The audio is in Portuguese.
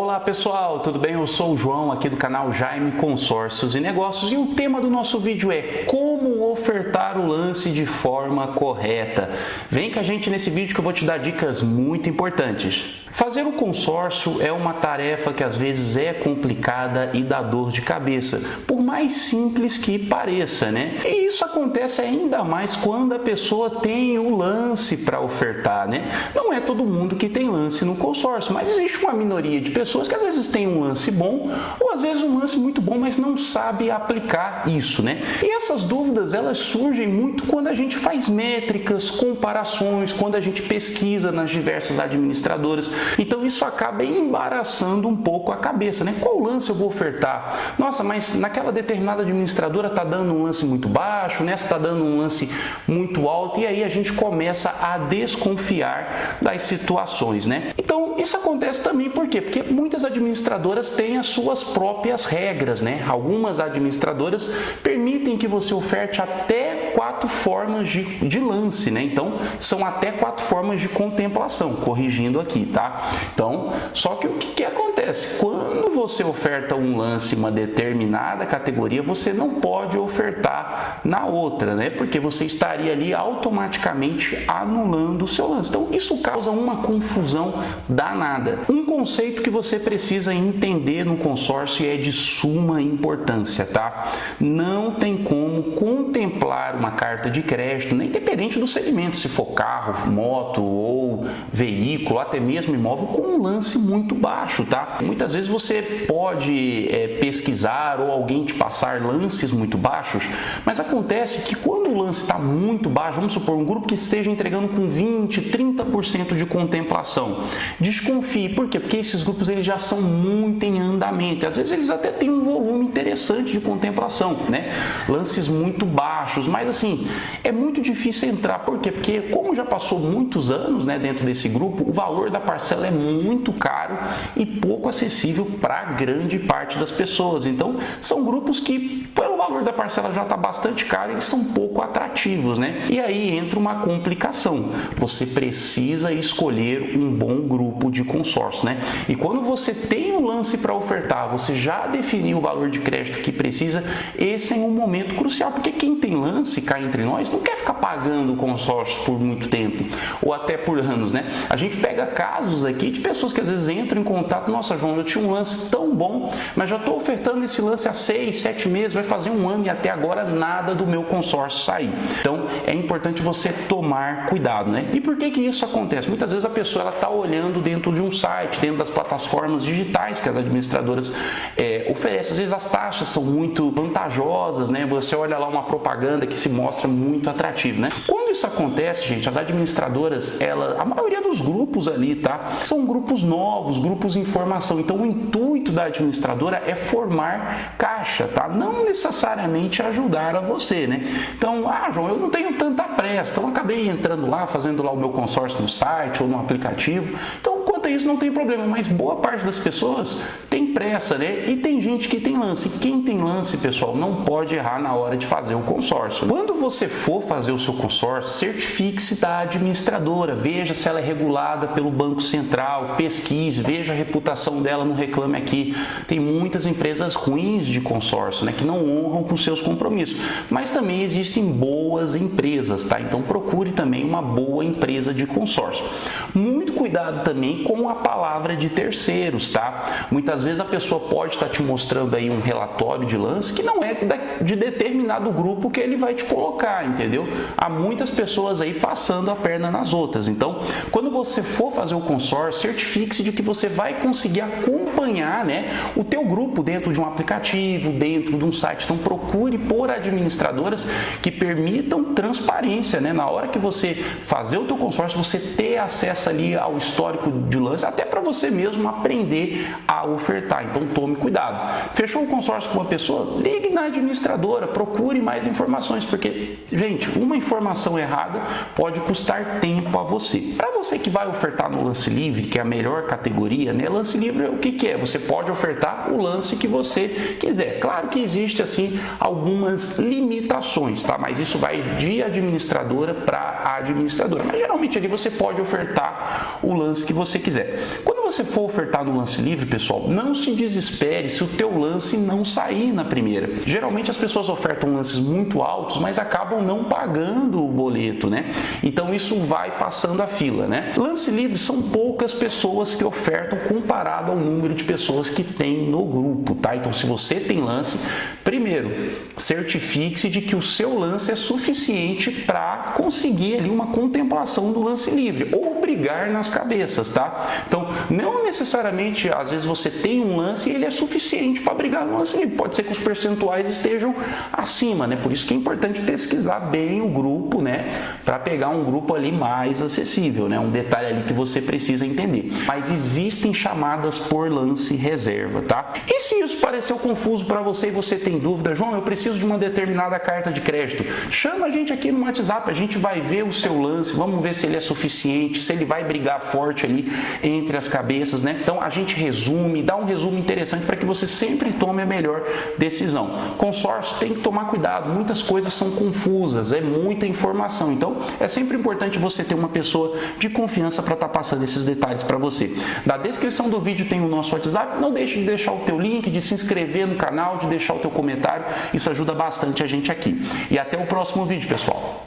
Olá pessoal, tudo bem? Eu sou o João aqui do canal Jaime Consórcios e Negócios e o tema do nosso vídeo é como ofertar o lance de forma correta. Vem com a gente nesse vídeo que eu vou te dar dicas muito importantes. Fazer um consórcio é uma tarefa que às vezes é complicada e dá dor de cabeça, por mais simples que pareça, né? E isso acontece ainda mais quando a pessoa tem o lance para ofertar, né? Não é todo mundo que tem lance no consórcio, mas existe uma minoria de pessoas que às vezes tem um lance bom ou às vezes um lance muito bom, mas não sabe aplicar isso, né? E essas dúvidas, elas surgem muito quando a gente faz métricas, comparações, quando a gente pesquisa nas diversas administradoras. Então isso acaba embaraçando um pouco a cabeça, né? Qual lance eu vou ofertar? Nossa, mas naquela determinada administradora está dando um lance muito baixo, nessa está dando um lance muito alto, e aí a gente começa a desconfiar das situações, né? Então isso acontece também por quê? Porque muitas administradoras têm as suas próprias regras, né? Algumas administradoras permitem que você oferte até 4 formas de lance, né? Então são até 4 formas de contemplação, corrigindo aqui, tá? Então, só que o que acontece? Quando você oferta um lance em uma determinada categoria, você não pode ofertar na outra, né? Porque você estaria ali automaticamente anulando o seu lance. Então, isso causa uma confusão danada. Um conceito que você precisa entender no consórcio é de suma importância, tá? Não tem como contemplar uma carta de crédito, né? Independente do segmento, se for carro, moto ou veículo, até mesmo imóvel, com um lance muito baixo, tá? Muitas vezes você pode pesquisar ou alguém te passar lances muito baixos, mas acontece que quando o lance está muito baixo, vamos supor um grupo que esteja entregando com 20, 30% de contemplação, desconfie. Por quê? Porque esses grupos eles já são muito em andamento, às vezes eles até têm um volume interessante de contemplação, né? Lances muito baixos, mas assim, é muito difícil entrar. Por quê? Porque como já passou muitos anos, né, dentro desse grupo, o valor da parcela é muito caro e pouco acessível para grande parte das pessoas. Então, são grupos que, pelo valor da parcela já está bastante caro, eles são pouco atrativos, né? E aí entra uma complicação. Você precisa escolher um bom grupo de consórcio, né? E quando você tem um lance para ofertar, você já definiu o valor de crédito que precisa, esse é um momento crucial, porque quem tem lance, cá entre nós, não quer ficar pagando o consórcio por muito tempo, ou até por anos, né? A gente pega casos aqui de pessoas que às vezes entram em contato, nossa João, eu tinha um lance tão bom, mas já estou ofertando esse lance há 6, 7 meses, vai fazer um ano e até agora nada do meu consórcio sair. Então é importante você tomar cuidado, né? E por que isso acontece? Muitas vezes a pessoa está olhando dentro de um site, dentro das plataformas digitais que as administradoras oferecem. Às vezes as taxas são muito vantajosas, né? Você olha lá uma propaganda que se mostra muito atrativa, né? Quando isso acontece, gente, as administradoras, a maioria dos grupos ali, tá? São grupos novos, grupos em formação. Então, o intuito da administradora é formar caixa, tá? Não necessariamente ajudar a você, né? Então, João, eu não tenho tanta pressa, então acabei entrando lá, fazendo lá o meu consórcio no site ou no aplicativo. Então, quanto a isso, não tem problema, mas boa parte das pessoas tem pressa, né? E tem gente que tem lance. Quem tem lance, pessoal, não pode errar na hora de fazer o consórcio. Quando você for fazer o seu consórcio, certifique-se da administradora, veja se ela é regulada pelo Banco Central, pesquise, veja a reputação dela no Reclame Aqui. Tem muitas empresas ruins de consórcio, né, que não honram com seus compromissos, mas também existem boas empresas, tá? Então procure também uma boa empresa de consórcio. Muito cuidado também com a palavra de terceiros, tá? Muitas vezes a pessoa pode estar te mostrando aí um relatório de lance que não é de determinado grupo que ele vai te colocar, entendeu? Há muitas pessoas aí passando a perna nas outras. Então, quando você for fazer o consórcio, certifique-se de que você vai conseguir acompanhar, né, o teu grupo dentro de um aplicativo, dentro de um site. Então, procure por administradoras que permitam transparência, né? Na hora que você fazer o teu consórcio, você ter acesso ali ao histórico de lance, até para você mesmo aprender a ofertar. Então, tome cuidado. Fechou o consórcio com uma pessoa? Ligue na administradora, procure mais informações, porque, gente, uma informação errada pode custar tempo a você. Para você que vai ofertar no lance livre, que é a melhor categoria, né? Lance livre, o que é? Você pode ofertar o lance que você quiser. Claro que existe, assim, algumas limitações, tá? Mas isso vai de administradora para administradora. Mas geralmente ali você pode ofertar o lance que você quiser. quiser. Quando você for ofertar no lance livre, pessoal, não se desespere se o teu lance não sair na primeira. Geralmente as pessoas ofertam lances muito altos, mas acabam não pagando o boleto, né? Então isso vai passando a fila, né? Lance livre são poucas pessoas que ofertam comparado ao número de pessoas que tem no grupo, tá? Então se você tem lance, primeiro, certifique-se de que o seu lance é suficiente para conseguir ali uma contemplação do lance livre ou brigar nas cabeças, tá? Então, não necessariamente, às vezes você tem um lance e ele é suficiente para brigar no lance livre. Pode ser que os percentuais estejam acima, né? Por isso que é importante pesquisar bem o grupo, né? Para pegar um grupo ali mais acessível, né? Um detalhe ali que você precisa entender. Mas existem chamadas por lance reserva, tá? E se isso pareceu confuso para você e você tem dúvida, João, eu preciso de uma determinada carta de crédito, chama a gente aqui no WhatsApp, a gente vai ver o seu lance, vamos ver se ele é suficiente, se ele vai brigar forte ali entre as cabeças, né? Então a gente resume, dá um resumo interessante para que você sempre tome a melhor decisão. Consórcio tem que tomar cuidado, muitas coisas são confusas, é muita informação, então é sempre importante você ter uma pessoa de confiança para estar passando esses detalhes para você. Na descrição do vídeo tem o nosso WhatsApp, não deixe de deixar o teu link, de se inscrever no canal, de deixar o teu comentário, isso ajuda bastante a gente aqui. E até o próximo vídeo, pessoal.